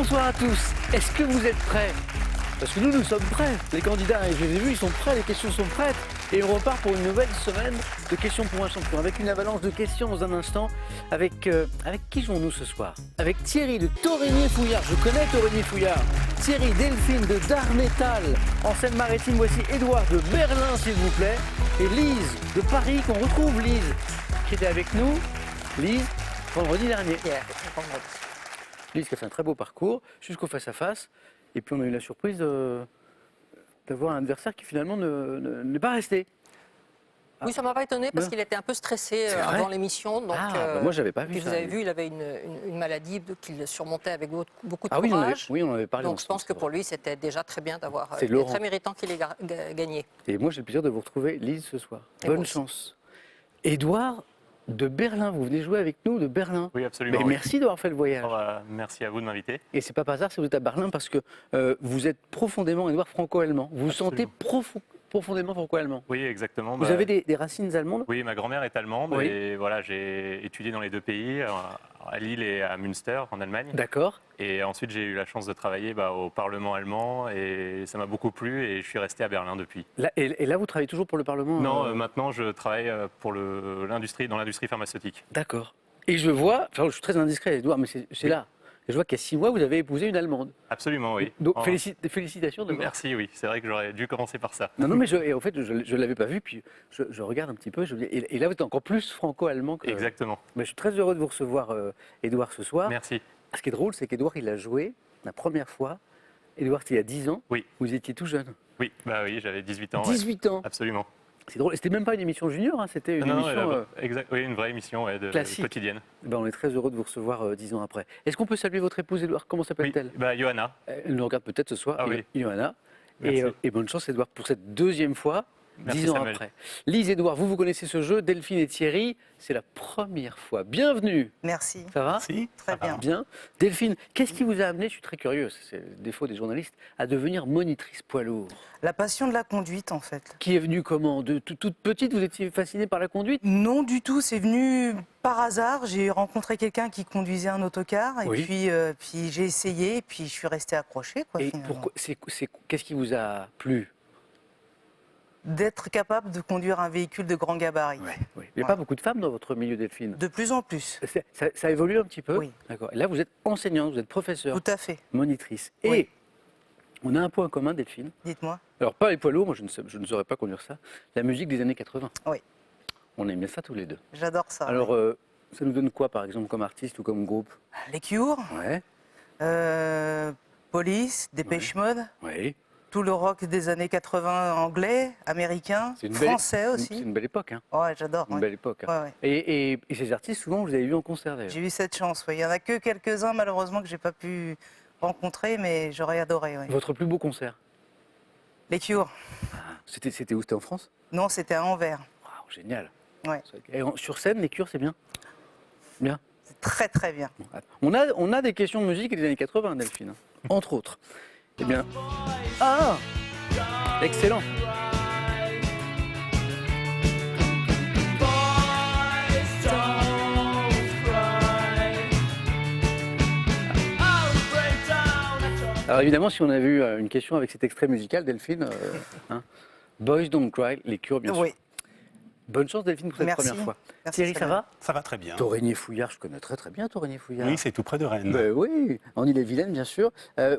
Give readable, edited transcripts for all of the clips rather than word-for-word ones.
Bonsoir à tous. Est-ce que vous êtes prêts? Parce que nous sommes prêts. Les candidats, je les ai vus, ils sont prêts, les questions sont prêtes. Et on repart pour une nouvelle semaine de questions pour un champion. Avec une avalanche de questions dans un instant. Avec qui jouons-nous ce soir? Avec Thierry de Torigny-Fouillard. Je connais Torigny-Fouillard. Thierry, Delphine de Darnétal. En Seine-Maritime, voici Édouard de Berlin, s'il vous plaît. Et Lise de Paris, qu'on retrouve, Lise, qui était avec nous. Lise, vendredi dernier. Lise qui a fait un très beau parcours jusqu'au face-à-face. Et puis on a eu la surprise d'avoir un adversaire qui finalement n'est pas resté. Oui, ça ne m'a pas étonné parce qu'il était un peu stressé avant l'émission. Donc, moi, j'avais pas vu puis ça. vous avez vu, il avait une maladie qu'il surmontait avec beaucoup de Ah oui, courage. oui, on en avait parlé. Donc je pense que pour lui, c'était déjà très bien d'avoir. C'est Il est très méritant qu'il ait gagné. Et moi, j'ai le plaisir de vous retrouver, Lise, ce soir. Bonne chance. Édouard de Berlin, vous venez jouer avec nous de Berlin. Oui, absolument. Mais merci d'avoir fait le voyage. Merci à vous de m'inviter. Et c'est pas par hasard si vous êtes à Berlin parce que vous êtes profondément, Édouard, franco-allemand. Vous vous sentez profondément franco-allemand. Oui, exactement. Vous avez des racines allemandes? Oui, ma grand-mère est allemande et voilà, j'ai étudié dans les deux pays, à Lille et à Münster, en Allemagne. D'accord. Et ensuite, j'ai eu la chance de travailler au Parlement allemand et ça m'a beaucoup plu et je suis resté à Berlin depuis. Et là, vous travaillez toujours pour le Parlement? Non, maintenant, je travaille pour dans l'industrie pharmaceutique. D'accord. Et je vois, enfin, je suis très indiscret, Édouard, mais c'est là. Je vois qu'il y a 6 mois, vous avez épousé une Allemande. Absolument, oui. Donc, félicitations de Merci, oui. C'est vrai que j'aurais dû commencer par ça. Non, mais en fait, je ne l'avais pas vu, puis je regarde un petit peu, et là, vous êtes encore plus franco-allemand que... Exactement. Mais je suis très heureux de vous recevoir, Édouard, ce soir. Merci. Ce qui est drôle, c'est qu'Édouard, il a joué la première fois. Édouard, c'était il y a 10 ans. Oui. Vous étiez tout jeune. Oui, j'avais 18 ans. 18 ans. Absolument. C'est drôle. C'était même pas une émission junior, hein, c'était une émission oui, une vraie émission quotidienne. On est très heureux de vous recevoir 10 ans après. Est-ce qu'on peut saluer votre épouse, Édouard? Comment s'appelle-t-elle? Johanna. Elle nous regarde peut-être ce soir. Ah oui. Johanna. Merci. Et bonne chance, Édouard, pour cette deuxième fois. Merci, 10 ans Samuel. après. Lise, Édouard, vous connaissez ce jeu. Delphine et Thierry, c'est la première fois. Bienvenue. Merci. Ça va? Si, Très bien. Bien. Delphine, qu'est-ce qui vous a amené, je suis très curieux, c'est le défaut des journalistes, à devenir monitrice poids lourd? La passion de la conduite, en fait. Qui est venue comment? De toute petite, vous étiez fascinée par la conduite? Non, du tout. C'est venu par hasard. J'ai rencontré quelqu'un qui conduisait un autocar. Et Oui. puis j'ai essayé. Et puis je suis restée accrochée, quoi, Et finalement. qu'est-ce qui vous a plu? D'être capable de conduire un véhicule de grand gabarit. Oui. Il n'y a pas beaucoup de femmes dans votre milieu, Delphine? De plus en plus. Ça évolue un petit peu? Oui. D'accord. Et là, vous êtes enseignante, vous êtes professeure, Tout à fait. monitrice. Oui. Et on a un point commun, Delphine. Dites-moi. Alors, pas les poids lourds, moi je ne saurais pas conduire ça. La musique des années 80. Oui. On aimait ça tous les deux. J'adore ça. Alors, ça nous donne quoi, par exemple, comme artiste ou comme groupe? Les Cure, Ouais. Police, Dépêche Mode, Oui. tout le rock des années 80 anglais, américain, français C'est aussi. une belle époque, hein. Ouais, j'adore. Une ouais. belle époque. Hein. Ouais. Et ces artistes, souvent, vous avez vu en concert d'ailleurs. J'ai eu cette chance. Ouais. Il y en a que quelques-uns, malheureusement, que j'ai pas pu rencontrer, mais j'aurais adoré. Ouais. Votre plus beau concert? Les Cure. C'était où? C'était en France? Non, c'était à Anvers. Waouh, génial. Ouais. Et sur scène, les Cures, c'est bien? Bien. C'est très très bien. On a des questions de musique des années 80, Delphine, hein, entre autres. Eh bien... Ah! Excellent. Alors évidemment, si on a vu une question avec cet extrait musical, Delphine, Boys Don't Cry, les Cures, bien sûr. Oui. Bonne chance, Delphine, pour cette Merci. première fois. Merci, Thierry, ça Samuel. va? Ça va très bien. Torigny-Fouillard, je connais très très bien Torigny-Fouillard. Oui, c'est tout près de Rennes. Ben oui, en Ille-et-Vilaine, bien sûr.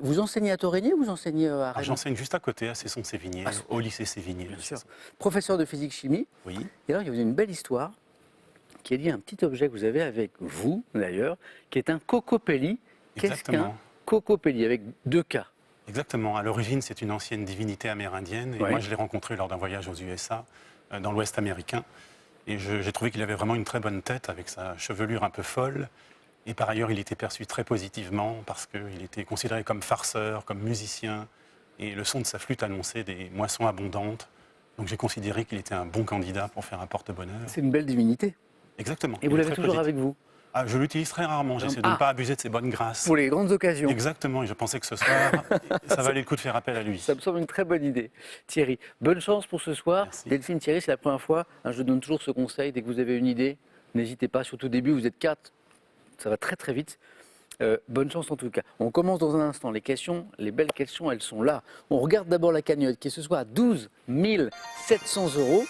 Vous enseignez à Torigny ou vous enseignez à Rennes? J'enseigne juste à côté, à Cesson-Sévigné, au lycée Sévigné. Bien sûr. Professeur de physique-chimie. Oui, Et alors, il y a une belle histoire qui est liée à un petit objet que vous avez avec vous, d'ailleurs, qui est un cocopelli. Qu'est-ce qu'un exactement. cocopelli avec 2 K? Exactement. À l'origine, c'est une ancienne divinité amérindienne. Et Ouais. moi, je l'ai rencontré lors d'un voyage aux USA, dans l'Ouest américain. Et j'ai trouvé qu'il avait vraiment une très bonne tête, avec sa chevelure un peu folle. Et par ailleurs, il était perçu très positivement, parce qu'il était considéré comme farceur, comme musicien. Et le son de sa flûte annonçait des moissons abondantes. Donc j'ai considéré qu'il était un bon candidat pour faire un porte-bonheur. C'est une belle divinité. Exactement. Et Il vous est l'avez très toujours positif. avec vous? Ah, je l'utilise très rarement. J'essaie de ne pas abuser de ses bonnes grâces. Pour les grandes occasions. Exactement. Et je pensais que ce soir, ça valait le coup de faire appel à lui. Ça me semble une très bonne idée. Thierry, bonne chance pour ce soir. Merci. Delphine, Thierry, c'est la première fois. Hein, je donne toujours ce conseil. Dès que vous avez une idée, n'hésitez pas. Surtout au début, vous êtes 4. Ça va très très vite. Bonne chance en tout cas. On commence dans un instant. Les questions, les belles questions, elles sont là. On regarde d'abord la cagnotte qui est ce soir à 12 700 €.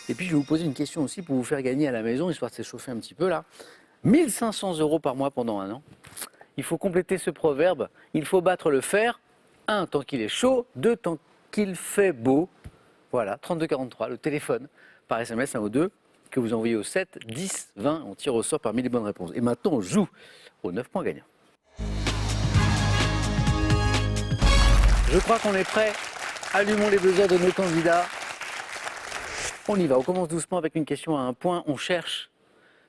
Et puis je vais vous poser une question aussi pour vous faire gagner à la maison, histoire de s'échauffer un petit peu là. 1 500 € par mois pendant un an. Il faut compléter ce proverbe. Il faut battre le fer. 1, tant qu'il est chaud. 2, tant qu'il fait beau. Voilà, 3243, le téléphone par SMS 1 ou 2 que vous envoyez au 7 10 20. On tire au sort parmi les bonnes réponses. Et maintenant, on joue aux 9 points gagnants. Je crois qu'on est prêt. Allumons les buzzers de nos candidats. On y va. On commence doucement avec une question à 1 point. On cherche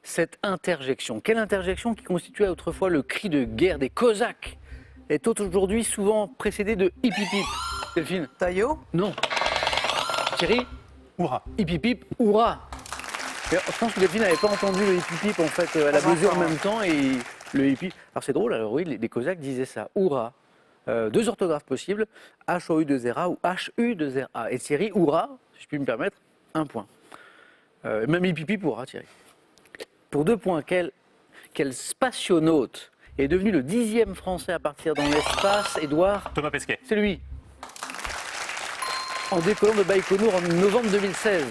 cette interjection. Quelle interjection qui constituait autrefois le cri de guerre des Cosaques est aujourd'hui souvent précédée de hip hip hip. Delphine? Taillot? Non. Thierry? Hurrah. Hip hip hip, hurrah. Et je pense que Delphine n'avait pas entendu le hip hip hip en fait. Elle a buzzé en même temps et le hip hip. Alors c'est drôle, alors oui, les Cosaques disaient ça, hurrah. 2 orthographes possibles, H-O-U-2-R-A ou H-U-2-R-A. Et Thierry, hurrah, si je puis me permettre, 1 point. Même hip hip hip, hurrah Thierry. Pour 2 points, quel spationaute est devenu le 10e Français à partir dans l'espace, Édouard? Thomas Pesquet. C'est lui. En décollant de Baïkonour en novembre 2016.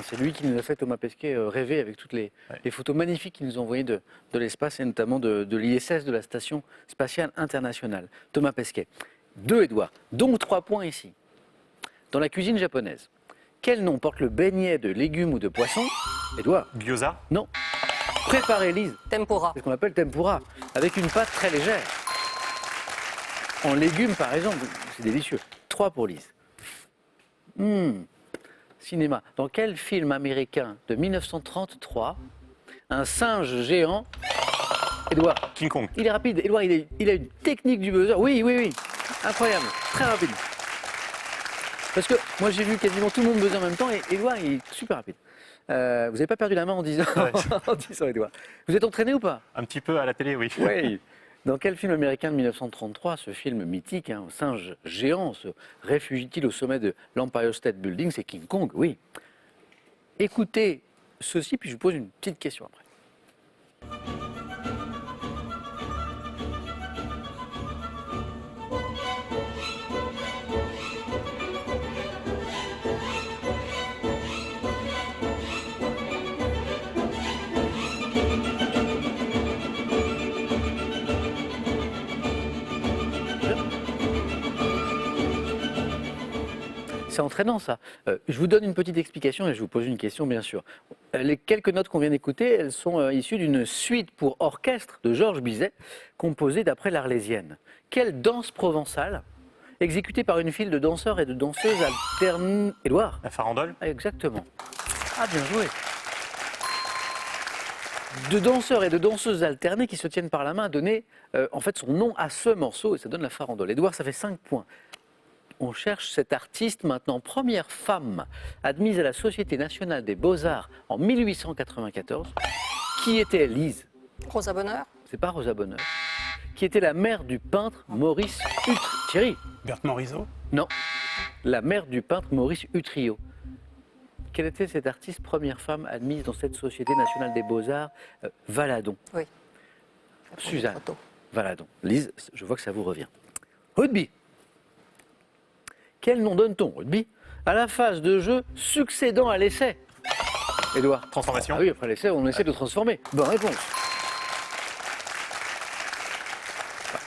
C'est lui qui nous a fait, Thomas Pesquet, rêver avec toutes les photos magnifiques qu'il nous a envoyées de l'espace et notamment de l'ISS, de la Station Spatiale Internationale. Thomas Pesquet. 2, Édouard. Donc 3 points ici. Dans la cuisine japonaise, quel nom porte le beignet de légumes ou de poissons? Édouard? Gyoza. Non. Préparez, Lise. Tempura. C'est ce qu'on appelle tempura, avec une pâte très légère. En légumes, par exemple, c'est délicieux. 3 pour Lise. Cinéma. Dans quel film américain de 1933, un singe géant... Édouard? King Kong. Il est rapide. Édouard, il a une technique du buzzer. Oui. Incroyable. Très rapide. Parce que moi, j'ai vu quasiment tout le monde buzzer en même temps et Édouard, il est super rapide. Vous n'avez pas perdu la main en disant, en disant Édouard. Vous êtes entraîné ou pas? Un petit peu à la télé, oui. Oui. Dans quel film américain de 1933, ce film mythique, un singe géant, se réfugie-t-il au sommet de l'Empire State Building? C'est King Kong, oui. Écoutez ceci, puis je vous pose une petite question après. C'est entraînant ça. Je vous donne une petite explication et je vous pose une question bien sûr. Les quelques notes qu'on vient d'écouter, elles sont issues d'une suite pour orchestre de Georges Bizet, composée d'après l'Arlésienne. Quelle danse provençale, exécutée par une file de danseurs et de danseuses alternées... Édouard? La farandole. Ah, exactement. Ah, bien joué. De danseurs et de danseuses alternés qui se tiennent par la main a donné en fait son nom à ce morceau et ça donne la farandole. Édouard, ça fait 5 points. On cherche cette artiste maintenant, première femme admise à la Société nationale des beaux-arts en 1894. Qui était Lise? Rosa Bonheur. C'est pas Rosa Bonheur. Qui était la mère du peintre Maurice Utrio. Thierry? Berthe Morisot. Non. La mère du peintre Maurice Utrio. Quelle était cette artiste, première femme admise dans cette Société nationale des beaux-arts? Valadon. Oui. Suzanne Valadon. Lise, je vois que ça vous revient. Rugby. Quel nom donne-t-on, rugby, à la phase de jeu succédant à l'essai? Édouard? Transformation. Ah oui, après l'essai, on essaie de transformer. Bonne réponse.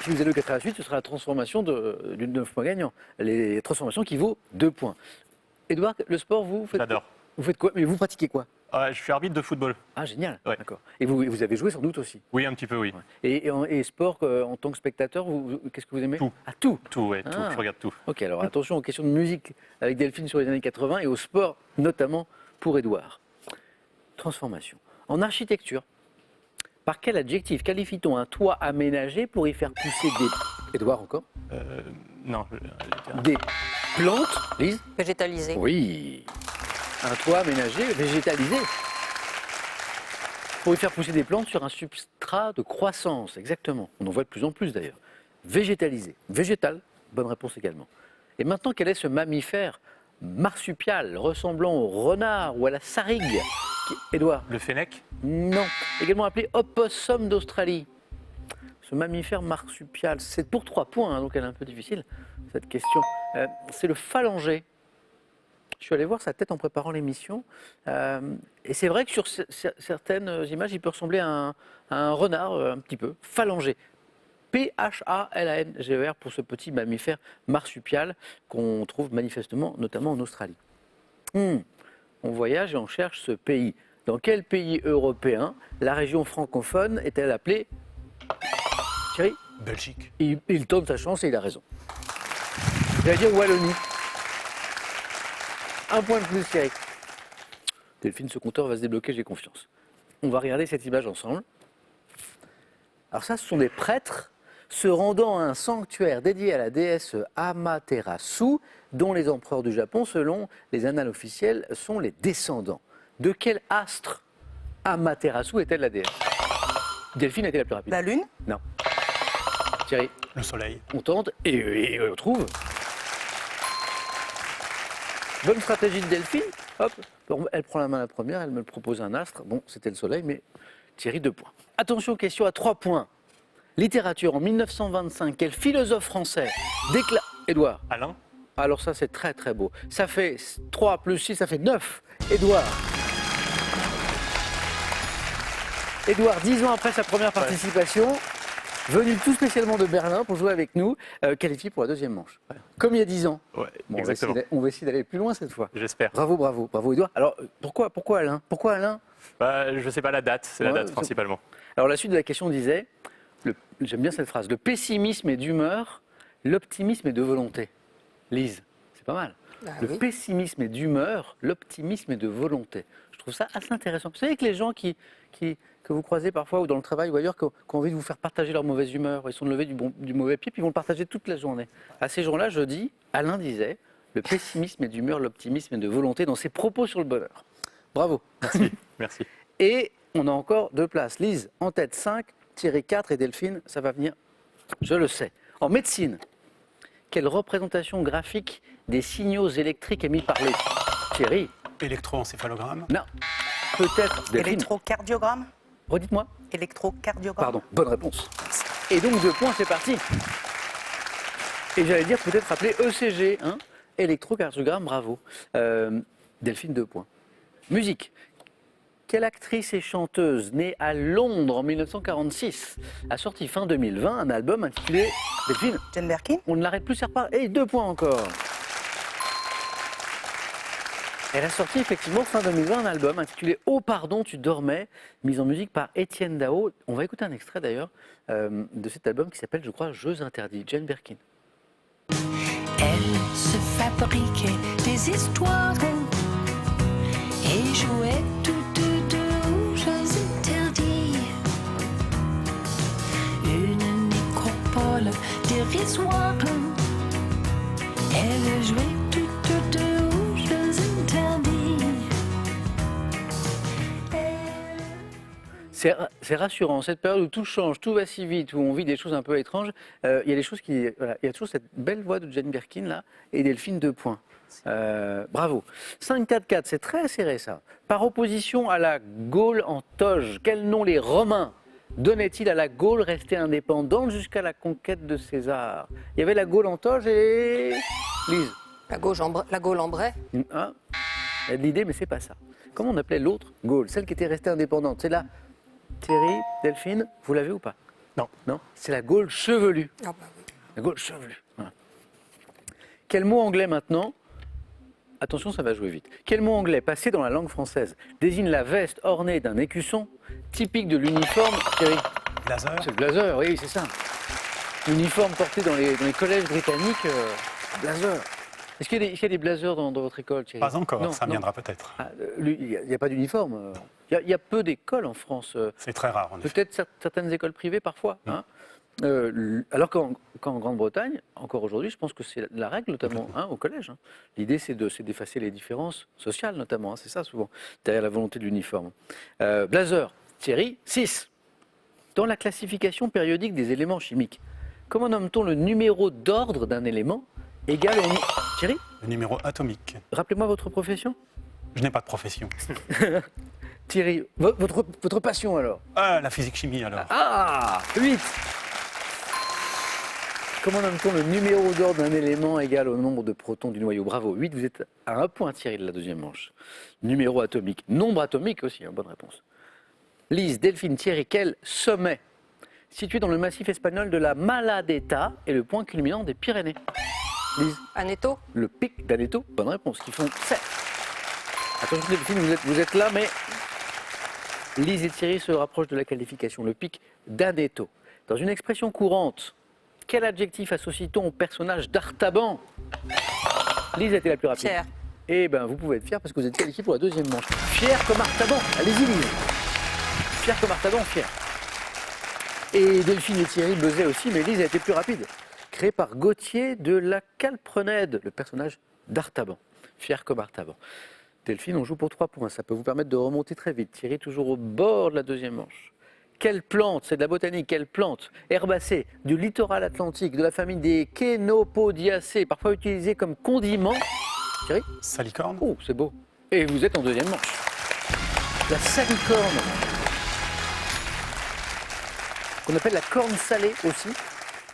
Si vous avez le 4 à la suite, ce sera la transformation d'une 9 points gagnant. Les transformations qui vaut 2 points. Édouard, le sport, vous faites J'adore. quoi? Vous faites quoi? Mais vous pratiquez quoi? Je suis arbitre de football. Ah, génial. Ouais. D'accord. Et vous avez joué sans doute aussi? Oui, un petit peu, oui. Et sport, en tant que spectateur, qu'est-ce que vous aimez? Tout. Ah, tout. Tout, ouais, tout. Ah. Je regarde tout. Ok, alors attention aux questions de musique avec Delphine sur les années 80 et au sport, notamment pour Édouard. Transformation. En architecture, par quel adjectif qualifie-t-on un toit aménagé pour y faire pousser des... Édouard encore? Non. Des plantes, Lise? Végétalisé. Oui. Un toit aménagé, végétalisé. Pour y faire pousser des plantes sur un substrat de croissance, exactement. On en voit de plus en plus d'ailleurs. Végétalisé. Végétal, bonne réponse également. Et maintenant, quel est ce mammifère marsupial ressemblant au renard ou à la sarigue? Édouard? Le fennec. Non. Également appelé opossum d'Australie. ce mammifère marsupial? C'est pour 3 points, hein, donc elle est un peu difficile, cette question. C'est le phalangier. Je suis allé voir sa tête en préparant l'émission. Et c'est vrai que sur certaines images, il peut ressembler à un renard, un petit peu. Phalangier. P-H-A-L-A-N-G-E-R pour ce petit mammifère marsupial qu'on trouve manifestement, notamment en Australie. On voyage et on cherche ce pays. Dans quel pays européen la région francophone est-elle appelée? Thierry? Belgique. Il tente sa chance et il a raison. J'allais dire Wallonie. 1 point de plus, Thierry. Delphine, ce compteur va se débloquer, j'ai confiance. On va regarder cette image ensemble. Alors ça, ce sont des prêtres se rendant à un sanctuaire dédié à la déesse Amaterasu, dont les empereurs du Japon, selon les annales officielles, sont les descendants. De quel astre Amaterasu est-elle la déesse? Delphine a été la plus rapide. La Lune? Non. Thierry, Le soleil. on tente et on trouve. Bonne stratégie de Delphine. Hop, elle prend la main la première, elle me propose un astre. Bon, c'était le soleil, mais Thierry, 2 points. Attention, question à 3 points. Littérature, en 1925, quel philosophe français déclare... Édouard. Alain? Alors ça, c'est très très beau. Ça fait 3 plus 6, ça fait 9. Édouard. Édouard, 10 ans après sa première participation, venu tout spécialement de Berlin pour jouer avec nous, qualifié pour la 2e manche. Comme il y a 10 ans. Ouais, Bon, exactement. on va essayer d'aller plus loin cette fois. J'espère. Bravo Édouard. Alors pourquoi Alain? Pourquoi Alain? Bah, je ne sais pas la date, c'est la Ouais, date principalement. Alors la suite de la question disait, j'aime bien cette phrase, le pessimisme est d'humeur, l'optimisme est de volonté. Lise, c'est pas mal. Le oui. pessimisme est d'humeur, l'optimisme est de volonté. Je trouve ça assez intéressant. Vous savez que les gens que vous croisez parfois ou dans le travail ou ailleurs, qui ont envie de vous faire partager leur mauvaise humeur, ils sont levés du mauvais pied, puis ils vont le partager toute la journée. À ces gens-là, je dis, Alain disait, le pessimisme est d'humeur, l'optimisme est de volonté dans ses propos sur le bonheur. Bravo. Merci. Merci. Et on a encore 2 places. Lise en tête 5, Thierry 4 et Delphine, ça va venir, je le sais. En médecine, quelle représentation graphique des signaux électriques émis par l'œil? Thierry? Électroencéphalogramme. Non. Peut-être Delphine. Électrocardiogramme? Redites-moi. Électrocardiogramme. Pardon, bonne réponse. Et donc 2 points, c'est parti. Et j'allais dire peut-être appeler ECG, hein, électrocardiogramme, bravo. Delphine, 2 points. Musique. Quelle actrice et chanteuse née à Londres en 1946 a sorti fin 2020 un album intitulé... Delphine, Jane Birkin? on ne l'arrête plus, ça repart. Et 2 points encore. Elle a sorti effectivement fin 2020 un album intitulé « Oh pardon, tu dormais », mis en musique par Étienne Dao. On va écouter un extrait d'ailleurs de cet album qui s'appelle, je crois, « Jeux interdits », Jane Birkin. Elle se fabriquait des histoires et jouait toutes deux aux jeux interdits. Une nécropole dérisoire. Elle jouait toutes deux aux jeux interdits. C'est rassurant, cette période où tout change, tout va si vite, où on vit des choses un peu étranges, il y a des choses qui... Voilà, il y a toujours cette belle voix de Jane Birkin là, et Delphine 2 points. Bravo. 5-4-4, c'est très serré ça. Par opposition à la Gaule en toge, quel nom les Romains donnaient-ils à la Gaule restée indépendante jusqu'à la conquête de César? Il y avait la Gaule en toge et... Lise. La Gaule en Bray. Hein, il y a de l'idée, mais c'est pas ça. Comment on appelait l'autre Gaule? Celle qui était restée indépendante. C'est là. Thierry, Delphine, vous l'avez ou pas? Non. Non, c'est la Gaule chevelue. Ah bah oui. La Gaule chevelue. Voilà. Quel mot anglais maintenant? Attention, ça va jouer vite. Quel mot anglais passé dans la langue française désigne la veste ornée d'un écusson typique de l'uniforme? Thierry? Blazer. C'est le blazer, oui, c'est ça. L'uniforme porté dans les collèges britanniques, blazer. Est-ce qu'il y a des blazers dans votre école, Thierry? Pas encore, Non, ça non. viendra peut-être. Ah, il n'y a pas d'uniforme. Il y a peu d'écoles en France. C'est très rare, en effet. Peut-être certaines écoles privées parfois. Hein. Alors qu'en Grande-Bretagne, encore aujourd'hui, je pense que c'est la règle, notamment au collège. Hein. L'idée, c'est d'effacer les différences sociales, notamment. Hein, c'est ça, souvent, derrière la volonté de l'uniforme. Blazer, Thierry, 6. Dans la classification périodique des éléments chimiques, comment nomme-t-on le numéro d'ordre d'un élément égal au... Thierry, Le numéro atomique. rappelez-moi votre profession. Je n'ai pas de profession. Thierry, votre passion alors? Ah, la physique-chimie alors. Ah, 8. Comment nomme-t-on le numéro d'ordre d'un élément égal au nombre de protons du noyau? Bravo, 8, vous êtes à 1 point Thierry de la deuxième manche. Numéro atomique, nombre atomique aussi, bonne réponse. Lise, Delphine, Thierry, quel sommet situé dans le massif espagnol de la Maladeta est le point culminant des Pyrénées? Lise, Aneto. le pic d'Aneto, bonne réponse, qui font 7. Attention Delphine, vous êtes là, mais Lise et Thierry se rapprochent de la qualification. Le pic d'Aneto. Dans une expression courante, quel adjectif associe-t-on au personnage d'Artaban? Lise a été la plus rapide. Fier. Eh bien, vous pouvez être fier parce que vous êtes qualifié pour la deuxième manche. Fier comme Artaban. Allez-y, Lise. Fier comme Artaban, fier. Et Delphine et Thierry buzzaient aussi, mais Lise a été plus rapide. Créé par Gauthier de la Calprenède, le personnage d'Artaban. Fier comme Artaban. Delphine, on joue pour 3 points. Ça peut vous permettre de remonter très vite. Thierry, toujours au bord de la deuxième manche. Quelle plante, c'est de la botanique, quelle plante herbacée du littoral atlantique, de la famille des Chénopodiacées, parfois utilisée comme condiment. Thierry? Salicorne. Oh, c'est beau. Et vous êtes en deuxième manche. La salicorne, qu'on appelle la corne salée aussi,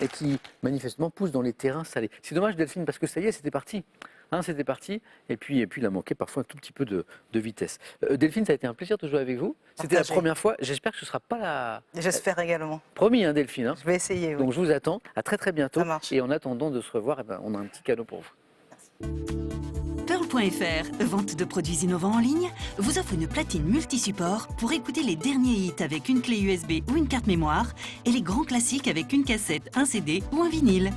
et qui manifestement pousse dans les terrains salés. C'est dommage Delphine, parce que ça y est, c'était parti. C'était parti, et puis il a manqué parfois un tout petit peu de vitesse. Delphine, ça a été un plaisir de jouer avec vous. C'était la Partagé. première fois, j'espère que ce ne sera pas la... J'espère également. Promis, Delphine. Je vais essayer. Oui. Donc je vous attends, à très très bientôt. Ça marche. Et en attendant de se revoir, on a un petit cadeau pour vous. Pearl.fr, vente de produits innovants en ligne, vous offre une platine multi-support pour écouter les derniers hits avec une clé USB ou une carte mémoire et les grands classiques avec une cassette, un CD ou un vinyle.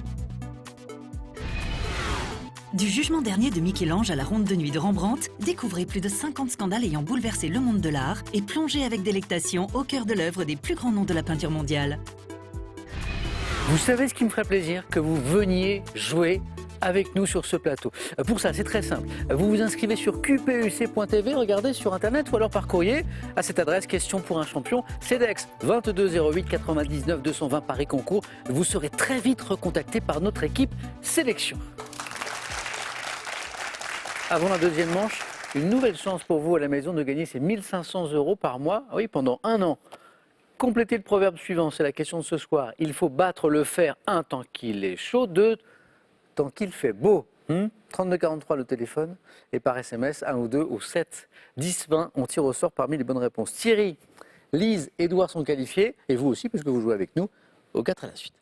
Du jugement dernier de Michel-Ange à la ronde de nuit de Rembrandt, découvrez plus de 50 scandales ayant bouleversé le monde de l'art et plongez avec délectation au cœur de l'œuvre des plus grands noms de la peinture mondiale. Vous savez ce qui me ferait plaisir? Que vous veniez jouer avec nous sur ce plateau. Pour ça, c'est très simple. Vous vous inscrivez sur qpuc.tv, regardez sur Internet ou alors par courrier à cette adresse, question pour un champion, CEDEX 22 08 99 220 Paris Concours. Vous serez très vite recontacté par notre équipe sélection. Avant la deuxième manche, une nouvelle chance pour vous à la maison de gagner ces 1 500 € par mois, pendant 1 an. Complétez le proverbe suivant, c'est la question de ce soir. Il faut battre le fer, 1, tant qu'il est chaud, 2, tant qu'il fait beau. 3243 le téléphone et par SMS 1 ou 2 au 7 10 20. On tire au sort parmi les bonnes réponses. Thierry, Lise, Édouard sont qualifiés et vous aussi parce que vous jouez avec nous au 4 à la suite.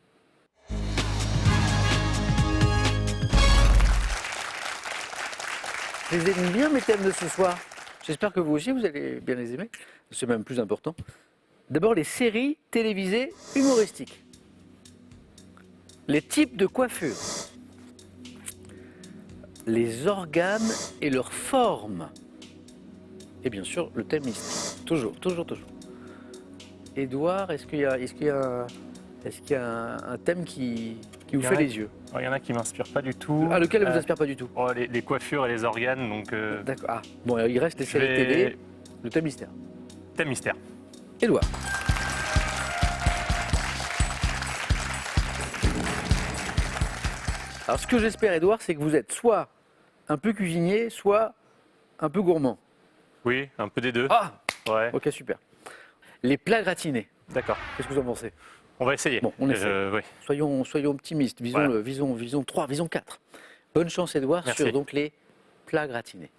Je les aime bien mes thèmes de ce soir. J'espère que vous aussi vous allez bien les aimer. C'est même plus important. D'abord les séries télévisées humoristiques. Les types de coiffure. Les organes et leurs formes. Et bien sûr, le thème mystère. Toujours. Édouard, est-ce qu'il y a un thème qui vous fait les yeux? Il y en a qui ne m'inspirent pas du tout. Ah, lequel ne vous inspire pas du tout? Les coiffures et les organes, donc D'accord. Ah, bon, il reste les séries télé. Le thème mystère. thème mystère. Édouard. Alors, ce que j'espère, Édouard, c'est que vous êtes soit un peu cuisinier, soit un peu gourmand. Oui, un peu des deux. Ah, Ouais, ok, super. Les plats gratinés, d'accord. qu'est-ce que vous en pensez? On va essayer. Bon, on essaie. Oui. Soyons optimistes, Voilà. visons 3, visons 4. Bonne chance, Édouard, Merci. sur donc les plats gratinés.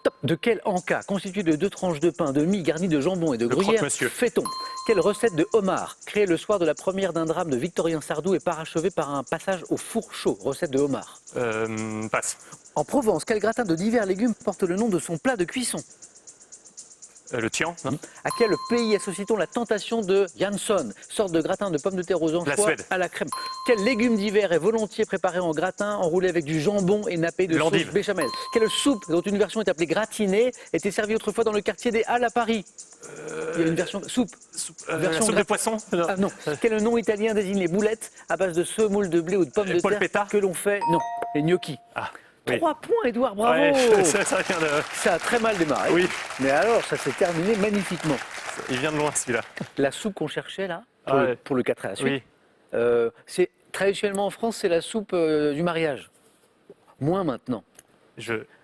Top. De quel encas constitué de 2 tranches de pain, de mie garnies de jambon et de Le gruyère croque-monsieur. fait-on? Quelle recette de homard, créée le soir de la première d'un drame de Victorien Sardou et parachevée par un passage au four chaud? Recette de homard. Passe. En Provence, quel gratin de divers légumes porte le nom de son plat de cuisson? Le tian, non? À quel pays associe-t-on la tentation de Jansson, sorte de gratin de pommes de terre aux La anchois Suède. à la crème? Quel légume d'hiver est volontiers préparé en gratin, enroulé avec du jambon et nappé de sauce L'endive. béchamel? Quelle soupe, dont une version est appelée gratinée, était servie autrefois dans le quartier des Halles à Paris? Il y a une version soupe. La Version soupe de poisson? Ah non. Quel nom italien désigne les boulettes à base de semoule de blé ou de pommes de terre polpetta. que l'on fait? Non, les gnocchis. Ah, oui. 3 points, Édouard, bravo. Ouais, ça vient de... Ça a très mal démarré. Oui. Mais alors, ça s'est terminé magnifiquement. Il vient de loin, celui-là. La soupe qu'on cherchait là, pour, Ah ouais. pour le 4 à la suite, Oui. c'est traditionnellement en France, c'est la soupe du mariage. Moins maintenant,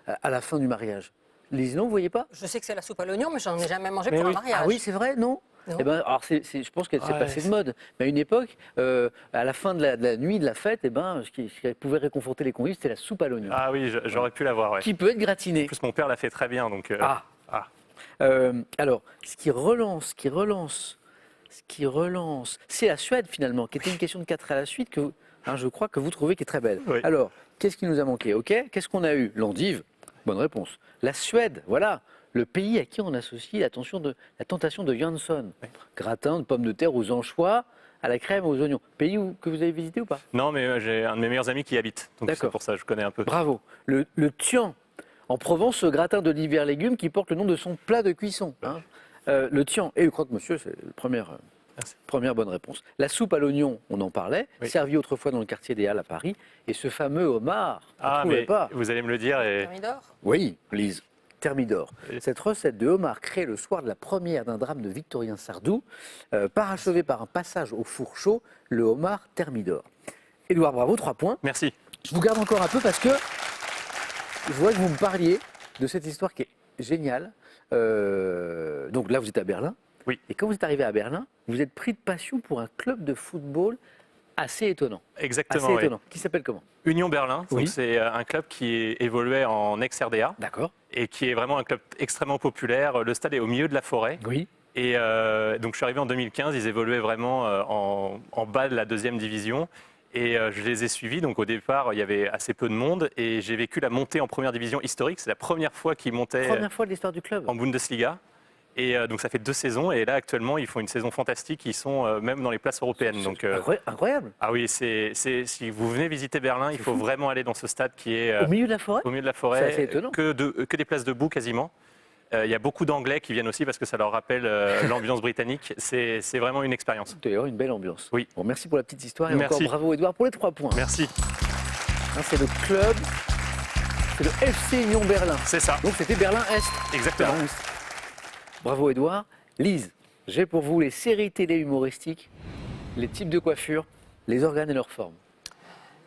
à la fin du mariage. Lise, non, vous voyez pas? Je sais que c'est la soupe à l'oignon, mais j'en ai jamais mangé Mais pour un oui. mariage. Ah oui, c'est vrai, non? Non. Eh ben, alors je pense qu'elle s'est Ouais, passée de mode. Mais à une époque, à la fin de la nuit de la fête, eh ben, ce qui pouvait réconforter les convives, c'était la soupe à l'oignon. Ah oui, j'aurais pu l'avoir, ouais. Qui peut être gratinée. En plus, mon père l'a fait très bien, donc... Ah. ah. Alors, ce qui relance, c'est la Suède finalement, qui était une question de 4 à la suite que je crois que vous trouvez qui est très belle. Oui. Alors, qu'est-ce qui nous a manqué? Ok, qu'est-ce qu'on a eu? L'endive, bonne réponse. La Suède, voilà, le pays à qui on associe la tentation de Jansson. Gratin de pommes de terre aux anchois, à la crème, aux oignons. Pays que vous avez visité ou pas? Non, mais j'ai un de mes meilleurs amis qui y habite, donc c'est D'accord. pour ça que je connais un peu. Bravo. Le tian, en Provence, ce gratin d'olives et légumes qui porte le nom de son plat de cuisson. Hein. Le tian et le croque-monsieur, c'est la première bonne réponse. La soupe à l'oignon, on en parlait, Oui. servie autrefois dans le quartier des Halles à Paris. Et ce fameux homard, vous ne Ah, trouvez mais pas? vous allez me le dire et... Thermidor. Oui, Lise, Thermidor. Oui. Cette recette de homard créée le soir de la première d'un drame de Victorien Sardou, parachevé par un passage au four chaud, le homard Thermidor. Édouard, bravo, 3 points. Merci. Je vous garde encore un peu parce que je vois que vous me parliez de cette histoire qui est géniale. Donc là, vous êtes à Berlin. Oui. Et quand vous êtes arrivé à Berlin, vous êtes pris de passion pour un club de football assez étonnant. Exactement, Assez oui. étonnant. Qui s'appelle comment? Union Berlin, Oui. donc c'est un club qui évoluait en ex-RDA D'accord. et qui est vraiment un club extrêmement populaire. Le stade est au milieu de la forêt. Oui. Et donc je suis arrivé en 2015, ils évoluaient vraiment en bas de la 2e division. Et je les ai suivis. Donc au départ, il y avait assez peu de monde. Et j'ai vécu la montée en première division historique. C'est la première fois qu'ils montaient Première fois de l'histoire du club. en Bundesliga. Et donc ça fait 2 saisons. Et là, actuellement, ils font une saison fantastique. Ils sont même dans les places européennes. Donc, Incroyable. ah oui, si vous venez visiter Berlin, il faut vraiment aller dans ce stade qui est Au milieu de la forêt. au milieu de la C'est forêt. assez étonnant. Que des places debout quasiment. Il y a beaucoup d'Anglais qui viennent aussi parce que ça leur rappelle l'ambiance britannique. C'est vraiment une expérience. Il doit y avoir une belle ambiance. Oui. Bon, merci pour la petite histoire et Merci. encore bravo Édouard pour les 3 points. Merci. Hein, c'est le club, c'est le FC Union Berlin. C'est ça. Donc c'était Berlin-Est. Exactement. Berlin-Est. Bravo Édouard. Lise, j'ai pour vous les séries télé humoristiques, les types de coiffure, les organes et leurs formes.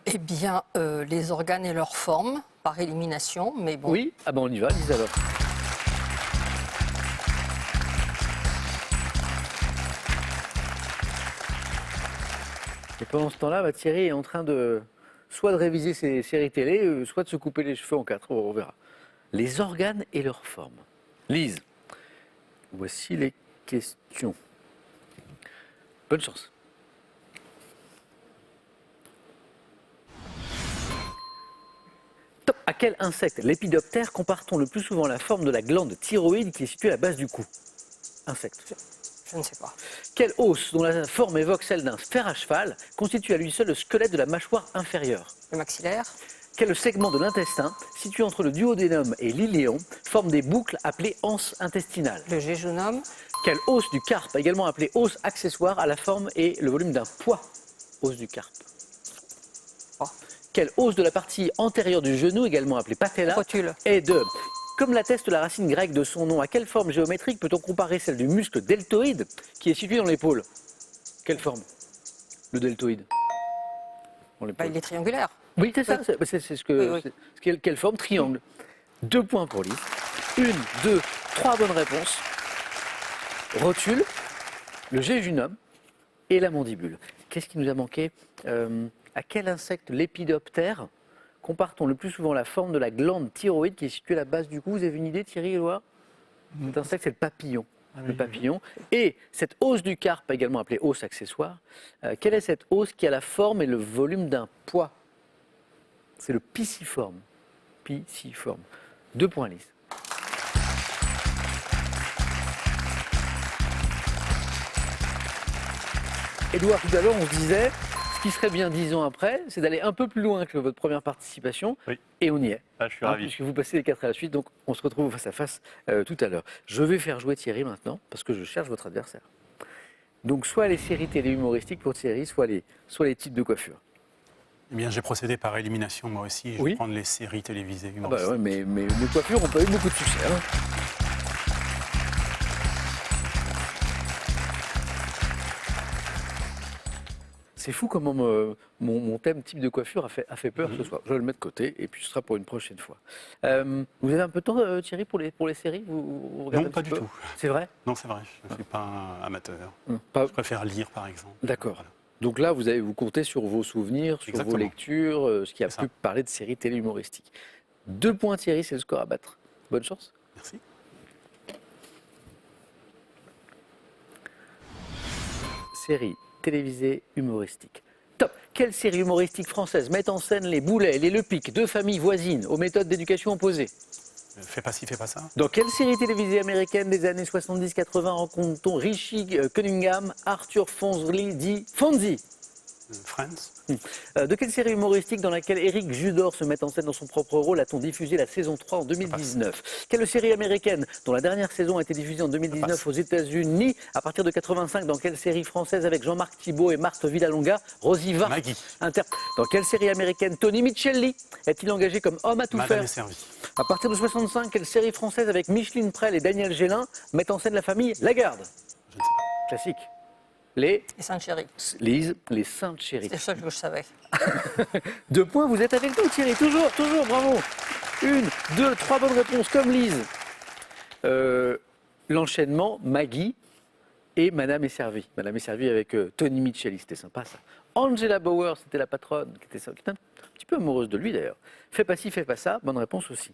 Eh bien, les organes et leur forme, par élimination, mais bon. Oui? Ah ben on y va, Lise alors. Et pendant ce temps-là, Thierry est en train de soit de réviser ses séries télé, soit de se couper les cheveux en 4. On verra. Les organes et leurs formes. Lise, voici les questions. Bonne chance. Top. À quel insecte, lépidoptère, compare-t-on le plus souvent la forme de la glande thyroïde qui est située à la base du cou? Insecte. Je ne sais pas. Quel os, dont la forme évoque celle d'un fer à cheval, constitue à lui seul le squelette de la mâchoire inférieure? Le maxillaire. Quel segment de l'intestin, situé entre le duodénum et l'iléon, forme des boucles appelées anses intestinales? Le jéjunum. Quel os du carpe, également appelé os accessoire, a la forme et le volume d'un pois? Os du carpe. Oh. Quel os de la partie antérieure du genou, également appelé patella, Rotule. est de... Comme l'atteste la racine grecque de son nom, à quelle forme géométrique peut-on comparer celle du muscle deltoïde qui est situé dans l'épaule? Quelle forme? Le deltoïde. Dans l'épaule. Il est triangulaire. Oui, c'est ça, c'est ce que. Oui, oui. Quelle forme? Triangle. 2 points pour Lise. 1, 2, 3 bonnes réponses. Rotule, le jéjunum et la mandibule. Qu'est-ce qui nous a manqué? À quel insecte lépidoptère compare-t-on le plus souvent la forme de la glande thyroïde qui est située à la base du cou? Vous avez une idée, Thierry et Loire? Cet insecte, c'est le papillon. Le papillon. Et cette os du carpe, également appelée os accessoire, quelle est cette os qui a la forme et le volume d'un pois? C'est le pisciforme. Pisciforme. 2 points, Lise. Édouard, tout à l'heure, on se disait, ce qui serait bien 10 ans après, c'est d'aller un peu plus loin que votre première participation. Oui. Et on y est. Ah, je suis Hein, ravi. puisque vous passez les 4 à la suite, donc on se retrouve face à face tout à l'heure. Je vais faire jouer Thierry maintenant, parce que je cherche votre adversaire. Donc soit les séries télé humoristiques pour Thierry, soit les types de coiffure. Eh bien, j'ai procédé par élimination moi aussi. Je Oui. vais prendre les séries télévisées Ah bah humoristiques. ouais, mais les coiffures n'ont pas eu beaucoup de succès. Hein. C'est fou comment mon thème type de coiffure a fait peur ce soir. Je vais le mettre de côté et puis ce sera pour une prochaine fois. Vous avez un peu de temps, Thierry, pour les séries vous regardez Non, un pas petit du peu tout. C'est vrai? Non, c'est vrai, je ne suis pas un amateur. Pas- Je préfère lire, par exemple. D'accord. Voilà. Donc là, vous comptez sur vos souvenirs, sur vos Exactement. lectures, ce qui a C'est pu ça. parler de séries télé-humoristiques. 2 points, Thierry, c'est le score à battre. Bonne chance. Merci. Série télévisée humoristique. Top. Quelle série humoristique française met en scène les Boulets, les Lepic, deux familles voisines aux méthodes d'éducation opposées? Fais pas ci, fais pas ça. Dans quelle série télévisée américaine des années 70-80 rencontre-t-on Richie Cunningham, Arthur Fonzli, dit Fonzie? Friends. De quelle série humoristique dans laquelle Éric Judor se met en scène dans son propre rôle a-t-on diffusé la saison 3 en 2019? Quelle série américaine dont la dernière saison a été diffusée en 2019 aux États-Unis? À partir de 85, dans quelle série française avec Jean-Marc Thibault et Marthe Villalonga, Rosie Vart Maggie. Dans quelle série américaine Tony Micheli est-il engagé comme homme à tout Madame faire? est servie. À partir de 65, quelle série française avec Micheline Prel et Daniel Gélin met en scène la famille Lagarde? Je ne sais pas. Classique. Les Et Sainte-Chérie. Lise, les Saintes Chéries. C'est ça que je savais. 2 points, vous êtes avec nous Thierry, toujours, bravo. 1, 2, 3 bonnes réponses comme Lise. L'enchaînement, Maggie et Madame est servie. Madame est servie avec Tony Micheli, c'était sympa ça. Angela Bauer, c'était la patronne, qui était un petit peu amoureuse de lui d'ailleurs. Fais pas ci, fais pas ça, bonne réponse aussi.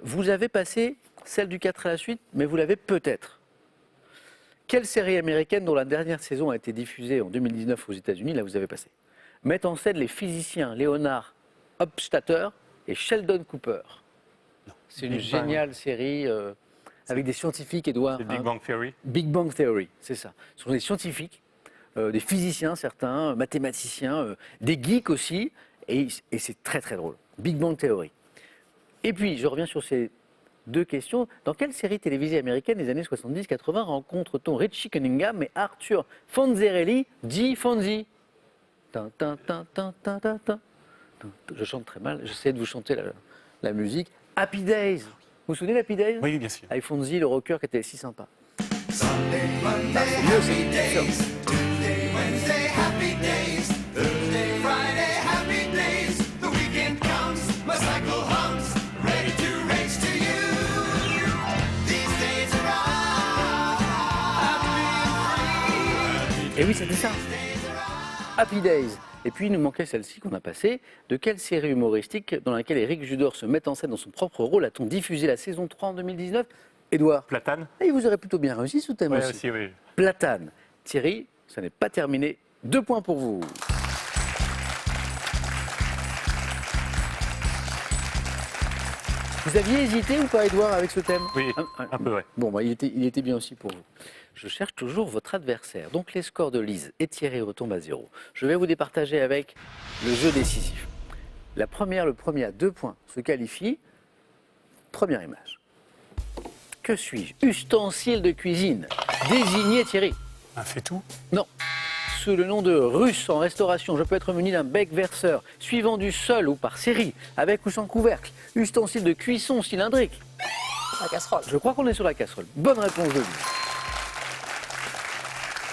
Vous avez passé celle du 4 à la suite, mais vous l'avez peut-être. Quelle série américaine dont la dernière saison a été diffusée en 2019 aux États-Unis, là vous avez passé, met en scène les physiciens Leonard Hofstadter et Sheldon Cooper? C'est une Big Bang. géniale série avec des scientifiques, Edouard. C'est Big Bang Theory. Big Bang Theory, c'est ça. Ce sont des scientifiques, des physiciens certains, mathématiciens, des geeks aussi, et c'est très très drôle. Big Bang Theory. Et puis, je reviens sur ces 2 questions. Dans quelle série télévisée américaine des années 70-80 rencontre-t-on Richie Cunningham et Arthur Fonzarelli, dit Fonzie? Tin, tin, tin, tin, tin, tin, tin. Je chante très mal, j'essaie de vous chanter la musique. Happy Days. Vous vous souvenez d'Happy Days? Oui, bien sûr. Avec Fonzie, le rocker qui était si sympa. C'est mieux, c'est Et oui, c'était ça. Happy Days. Et puis, il nous manquait celle-ci qu'on a passée. De quelle série humoristique dans laquelle Éric Judor se met en scène dans son propre rôle a-t-on diffusé la saison 3 en 2019? Édouard, Platane. et vous aurez plutôt bien réussi ce thème Oui, aussi. aussi, oui. Platane. Thierry, ça n'est pas terminé. 2 points pour vous. Vous aviez hésité ou pas, Édouard, avec ce thème? Oui, un peu, ouais. Bon, bah, il était bien aussi pour vous. Je cherche toujours votre adversaire. Donc les scores de Lise et Thierry retombent à 0. Je vais vous départager avec le jeu décisif. Le premier à 2 points se qualifie. Première image. Que suis-je? Ustensile de cuisine. Désigné Thierry. Un fait-tout. Non. Sous le nom de russe en restauration, je peux être muni d'un bec verseur, suivant du seul ou par série, avec ou sans couvercle. Ustensile de cuisson cylindrique. La casserole. Je crois qu'on est sur la casserole. Bonne réponse de Lise.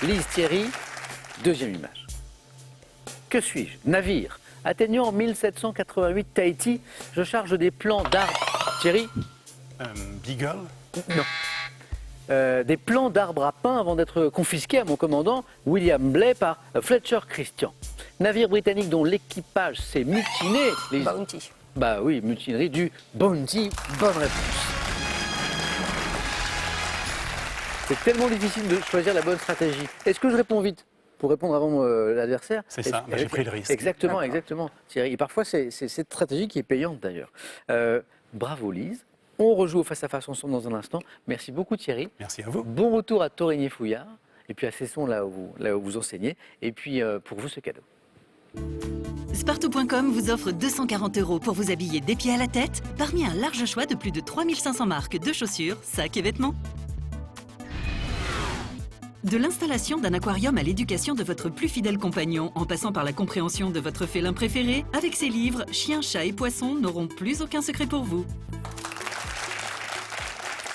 Lise Thierry, deuxième image. Que suis-je? Navire. Atteignant en 1788 Tahiti, je charge des plants d'arbres. Thierry? Beagle. Non. Des plants d'arbres à pain avant d'être confisqués à mon commandant William Blay par Fletcher Christian. Navire britannique dont l'équipage s'est mutiné. Bounty. Bah oui, mutinerie du Bounty. Bonne réponse. C'est tellement difficile de choisir la bonne stratégie. Est-ce que je réponds vite pour répondre avant l'adversaire? C'est ça, bah, j'ai pris le risque. Exactement, exactement. Thierry. Et parfois, c'est cette stratégie qui est payante d'ailleurs. Bravo Lise. On rejoue au face-à-face ensemble dans un instant. Merci beaucoup Thierry. Merci à vous. Bon retour à Torigny-Fouillard. Et puis à Cesson, là où vous enseignez. Et puis pour vous, ce cadeau. Spartou.com vous offre 240 € pour vous habiller des pieds à la tête parmi un large choix de plus de 3500 marques de chaussures, sacs et vêtements. De l'installation d'un aquarium à l'éducation de votre plus fidèle compagnon, en passant par la compréhension de votre félin préféré, avec ses livres, chiens, chats et poissons n'auront plus aucun secret pour vous.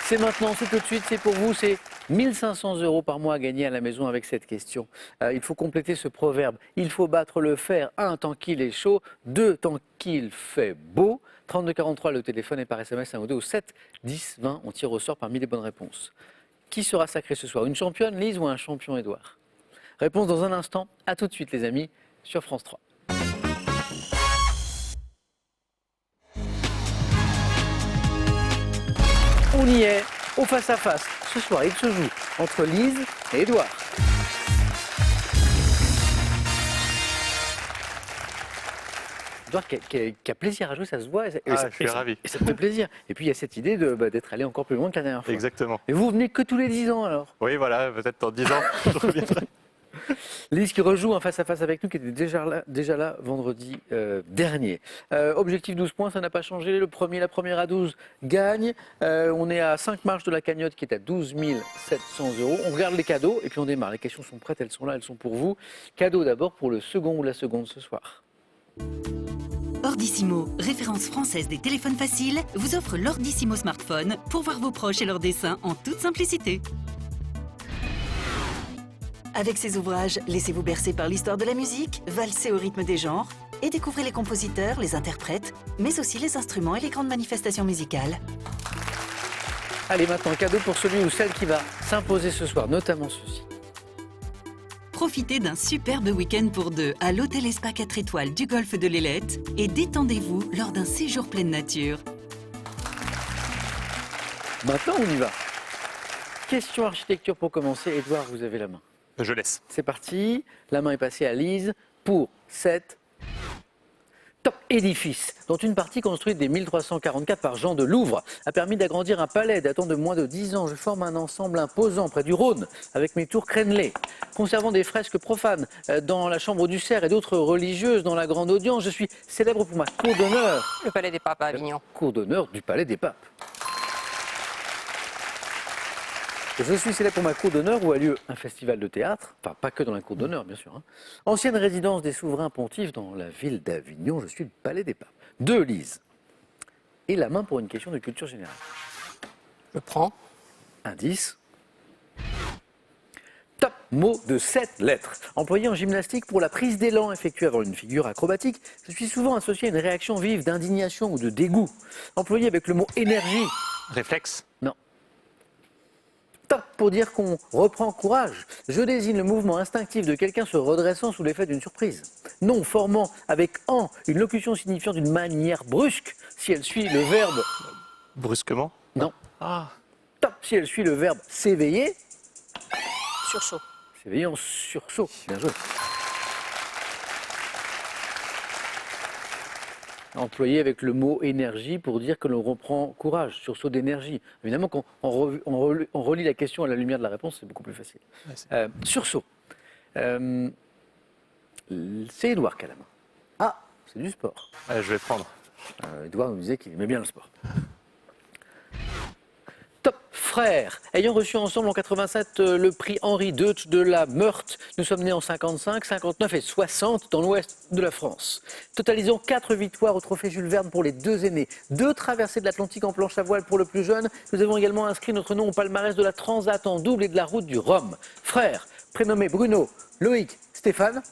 C'est maintenant, c'est tout de suite, c'est pour vous, c'est 1500 € par mois à gagner à la maison avec cette question. Il faut compléter ce proverbe. Il faut battre le fer, 1, tant qu'il est chaud, 2, tant qu'il fait beau. 3243, le téléphone est par SMS 1 ou 2 au 7 10 20. On tire au sort parmi les bonnes réponses. Qui sera sacré ce soir? Une championne, Lise, ou un champion, Édouard? Réponse dans un instant. À tout de suite, les amis, sur France 3. On y est, au face-à-face. Ce soir, il se joue entre Lise et Édouard. Édouard qui a plaisir à jouer, ça se voit. Je suis ravi. Et ça me fait plaisir. Et puis il y a cette idée d'être allé encore plus loin que la dernière fois. Exactement. Et vous venez que tous les 10 ans alors? Oui, voilà, peut-être dans 10 ans, je reviendrai. Lise qui rejoue un face-à-face avec nous, qui était déjà là vendredi dernier. Objectif 12 points, ça n'a pas changé. La première à 12 gagne. On est à 5 marches de la cagnotte qui est à 12 700 €. On regarde les cadeaux et puis on démarre. Les questions sont prêtes, elles sont là, elles sont pour vous. Cadeau d'abord pour le second ou la seconde ce soir. Ordissimo, référence française des téléphones faciles, vous offre l'Ordissimo smartphone pour voir vos proches et leurs dessins en toute simplicité. Avec ses ouvrages, laissez-vous bercer par l'histoire de la musique, valsez au rythme des genres et découvrez les compositeurs, les interprètes, mais aussi les instruments et les grandes manifestations musicales. Allez, maintenant, cadeau pour celui ou celle qui va s'imposer ce soir, notamment ceci. Profitez d'un superbe week-end pour deux à l'hôtel Spa 4 étoiles du golfe de l'Ailette et détendez-vous lors d'un séjour pleine nature. Maintenant, on y va. Question architecture pour commencer. Édouard, vous avez la main. Je laisse. C'est parti. La main est passée à Lise pour cette top édifice, dont une partie construite dès 1344 par Jean de Louvre a permis d'agrandir un palais datant de moins de 10 ans. Je forme un ensemble imposant près du Rhône, avec mes tours crénelées. Conservant des fresques profanes dans la chambre du cerf et d'autres religieuses dans la grande audience, je suis célèbre pour ma cour d'honneur. Le Palais des Papes à Avignon. Cour d'honneur du Palais des Papes. Je suis célèbre pour ma cour d'honneur où a lieu un festival de théâtre, enfin pas que dans la cour d'honneur bien sûr. Ancienne résidence des souverains pontifes dans la ville d'Avignon, je suis le Palais des Papes. 2, Lise. Et la main pour une question de culture générale. Je prends. Indice. Top mot de 7 lettres. Employé en gymnastique pour la prise d'élan effectuée avant une figure acrobatique, je suis souvent associé à une réaction vive d'indignation ou de dégoût. Employé avec le mot énergie. Réflexe. Non. Top pour dire qu'on reprend courage. Je désigne le mouvement instinctif de quelqu'un se redressant sous l'effet d'une surprise. Non formant avec en une locution signifiant d'une manière brusque si elle suit le verbe. Brusquement. Non. Ah. Top si elle suit le verbe s'éveiller. Sursaut. S'éveiller en sursaut. Bien joué. Employé avec le mot énergie pour dire que l'on reprend courage, sursaut d'énergie. Évidemment, quand on relit la question à la lumière de la réponse, c'est beaucoup plus facile. Ouais, sursaut. C'est Édouard qui a la main. Ah, c'est du sport. Je vais prendre. Édouard nous disait qu'il aimait bien le sport. Top frère. Ayant reçu ensemble en 87 le prix Henri Deutsch de la Meurthe, nous sommes nés en 55, 59 et 60 dans l'ouest de la France. Totalisant 4 victoires au trophée Jules Verne pour les 2 aînés, 2 traversées de l'Atlantique en planche à voile pour le plus jeune. Nous avons également inscrit notre nom au palmarès de la Transat en double et de la route du Rhum. Frère, prénommé Bruno, Loïc, Stéphane.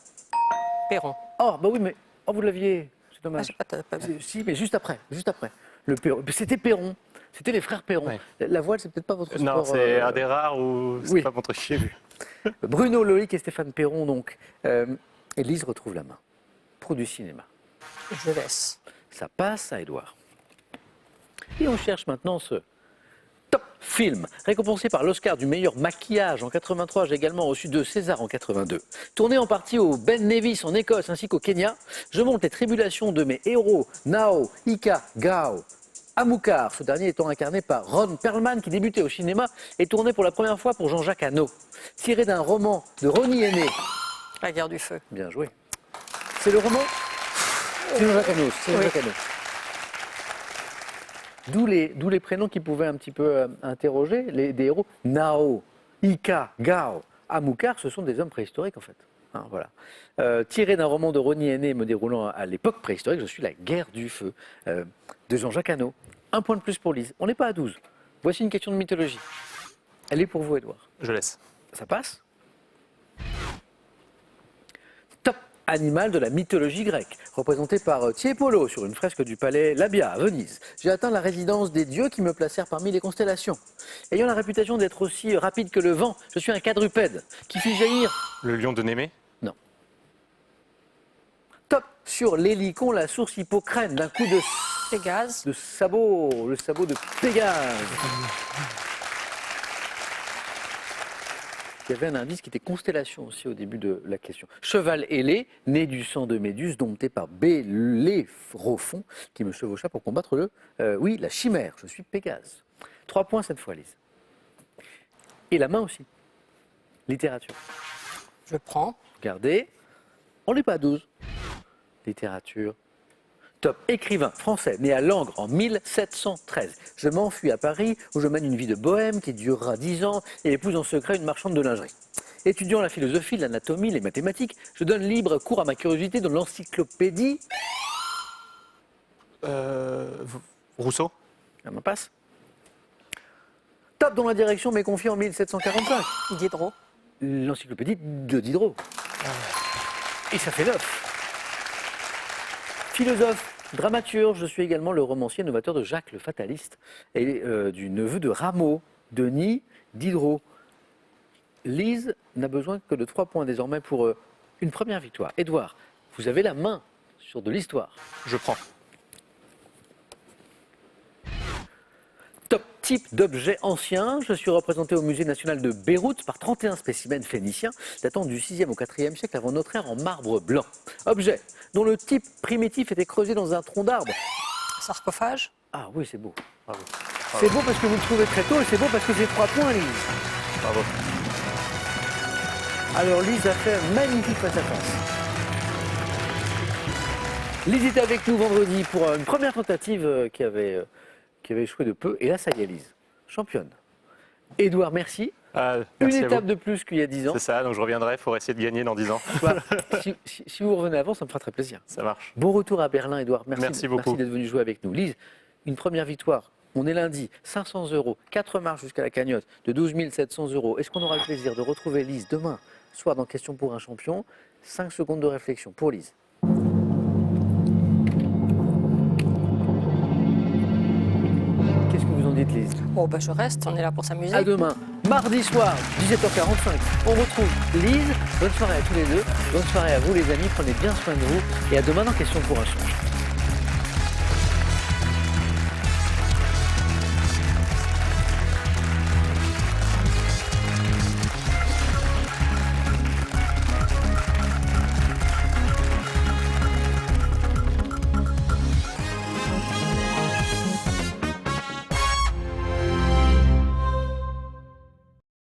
Perron. Oh, bah oui, mais vous l'aviez, c'est Ah, dommage. j'ai pas vu. Si, mais juste après. Le Perron. C'était Perron. C'était les frères Perron. Ouais. La voile, c'est peut-être pas votre sport. Non, c'est un des rares où c'est oui. pas mon truc que j'ai vu. Bruno, Loïc et Stéphane Perron, donc. Élise retrouve la main. Pro du cinéma. Je laisse. Ça passe à Édouard. Et on cherche maintenant ce top film. Récompensé par l'Oscar du meilleur maquillage en 83, j'ai également reçu 2 Césars en 82. Tourné en partie au Ben Nevis en Écosse ainsi qu'au Kenya, je montre les tribulations de mes héros, Nao, Ika, Gao, Amukar, ce dernier étant incarné par Ron Perlman qui débutait au cinéma et tourné pour la première fois pour Jean-Jacques Hano. Tiré d'un roman de Ronnie Henné. La guerre du feu. Bien joué. C'est le roman C'est Jean-Jacques Hano. C'est Jean-Jacques Hano. D'où les prénoms qui pouvaient un petit peu interroger des héros. Nao, Ika, Gao, Amukar, ce sont des hommes préhistoriques en fait. Hein, voilà. Tiré d'un roman de Ronnie Henné me déroulant à l'époque préhistorique, je suis La guerre du feu de Jean-Jacques Hano. 1 point de plus pour Lise. On n'est pas à 12. Voici une question de mythologie. Elle est pour vous, Édouard. Je laisse. Ça passe. Top animal de la mythologie grecque, représenté par Tiepolo sur une fresque du palais Labia à Venise. J'ai atteint la résidence des dieux qui me placèrent parmi les constellations. Ayant la réputation d'être aussi rapide que le vent, je suis un quadrupède qui fit jaillir. Le lion de Némée. Top sur l'hélicon, la source Hippocrène, d'un coup Pégase. de sabot, le sabot de Pégase. Il y avait un indice qui était constellation aussi au début de la question. Cheval ailé, né du sang de Méduse, dompté par Bellérophon, qui me chevaucha pour combattre la chimère. Je suis Pégase. 3 points cette fois, Lise. Et la main aussi. Littérature. Je prends. Regardez, on n'est pas à 12. Littérature. Top écrivain français, né à Langres en 1713. Je m'enfuis à Paris où je mène une vie de bohème qui durera 10 ans et épouse en secret une marchande de lingerie. Étudiant la philosophie, l'anatomie, les mathématiques, je donne libre cours à ma curiosité dans l'encyclopédie. Rousseau. La main passe. Top dans la direction mais confié en 1745. Diderot. L'encyclopédie de Diderot. Et ça fait 9. Philosophe, dramaturge, je suis également le romancier novateur de Jacques le Fataliste et du neveu de Rameau, Denis Diderot. Lise n'a besoin que de 3 points désormais pour une première victoire. Édouard, vous avez la main sur de l'histoire. Je prends. Top type d'objet ancien, je suis représenté au musée national de Beyrouth par 31 spécimens phéniciens datant du 6e au 4e siècle avant notre ère en marbre blanc. Objet dont le type primitif était creusé dans un tronc d'arbre. Sarcophage. Ah oui, c'est beau. Bravo. C'est beau parce que vous le trouvez très tôt et c'est beau parce que c'est 3 points, Lise. Bravo. Alors Lise a fait un magnifique face-à-face. Lise était avec nous vendredi pour une première tentative qui avait échoué de peu. Et là, ça y est, Lise. Championne. Édouard, merci. Merci Une à étape vous. de plus qu'il y a 10 ans. C'est ça, donc je reviendrai pour essayer de gagner dans 10 ans. Voilà. Si vous revenez avant, ça me fera très plaisir. Ça marche. Bon retour à Berlin, Édouard. Merci beaucoup. Merci d'être venu jouer avec nous. Lise, une première victoire. On est lundi, 500 €, 4 marches jusqu'à la cagnotte de 12 700 €. Est-ce qu'on aura le plaisir de retrouver Lise demain soir dans Question pour un champion? 5 secondes de réflexion pour Lise. Qu'est-ce que vous en dites, Lise? Oh, bah, je reste, on est là pour s'amuser. À demain, mardi soir, 17h45. On retrouve Lise. Bonne soirée à tous les deux. Bonne soirée à vous, les amis. Prenez bien soin de vous. Et à demain dans Question pour un champion.